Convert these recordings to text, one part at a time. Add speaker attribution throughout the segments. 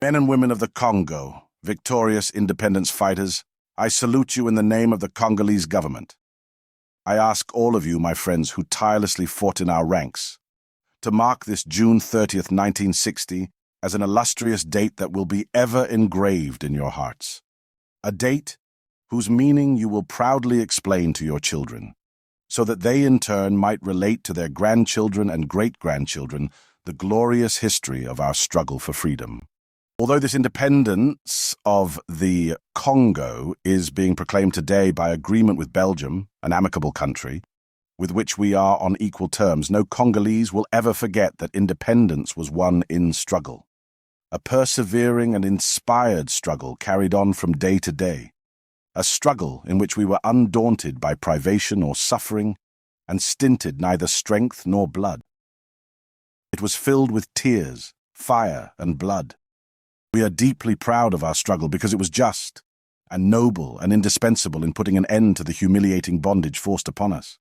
Speaker 1: Men and women of the Congo, victorious independence fighters, I salute you in the name of the Congolese government. I ask all of you, my friends, who tirelessly fought in our ranks, to mark this June 30th, 1960, as an illustrious date that will be ever engraved in your hearts. A date whose meaning you will proudly explain to your children, so that they in turn might relate to their grandchildren and great-grandchildren the glorious history of our struggle for freedom. Although this independence of the Congo is being proclaimed today by agreement with Belgium, an amicable country, with which we are on equal terms, no Congolese will ever forget that independence was won in struggle. A persevering and inspired struggle carried on from day to day. A struggle in which we were undaunted by privation or suffering and stinted neither strength nor blood. It was filled with tears, fire, and blood. We are deeply proud of our struggle because it was just and noble and indispensable in putting an end to the humiliating bondage forced upon us.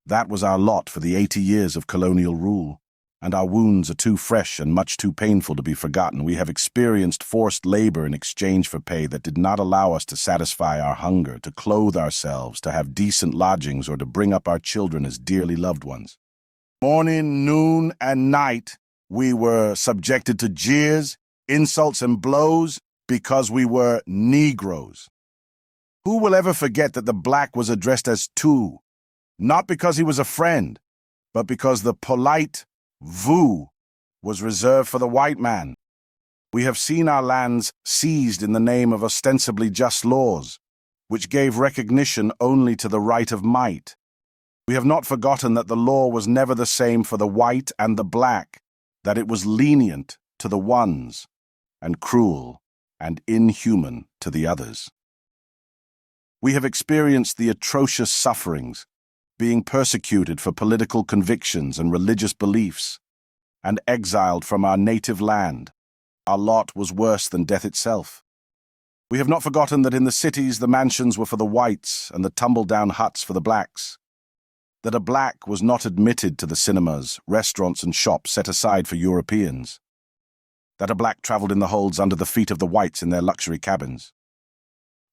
Speaker 1: That was our lot for the 80 years of colonial rule, and our wounds are too fresh and much too painful to be forgotten. We have experienced forced labor in exchange for pay that did not allow us to satisfy our hunger, to clothe ourselves, to have decent lodgings, or to bring up our children as dearly loved ones. Morning, noon, and night, we were subjected to jeers, insults, and blows because we were Negroes. Who will ever forget that the black was addressed as tu, not because he was a friend, but because the polite vous was reserved for the white man? We have seen our lands seized in the name of ostensibly just laws, which gave recognition only to the right of might. We have not forgotten that the law was never the same for the white and the black, that it was lenient to the ones and cruel and inhuman to the others. We have experienced the atrocious sufferings, being persecuted for political convictions and religious beliefs, and exiled from our native land. Our lot was worse than death itself. We have not forgotten that in the cities the mansions were for the whites and the tumble-down huts for the blacks, that a black was not admitted to the cinemas, restaurants, and shops set aside for Europeans, that a black traveled in the holds under the feet of the whites in their luxury cabins.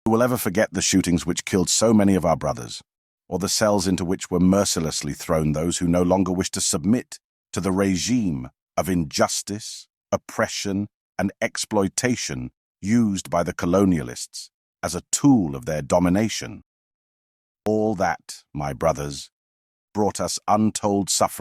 Speaker 1: Who will ever forget the shootings which killed so many of our brothers, or the cells into which were mercilessly thrown those who no longer wished to submit to the regime of injustice, oppression, and exploitation used by the colonialists as a tool of their domination? All that, my brothers, brought us untold suffering.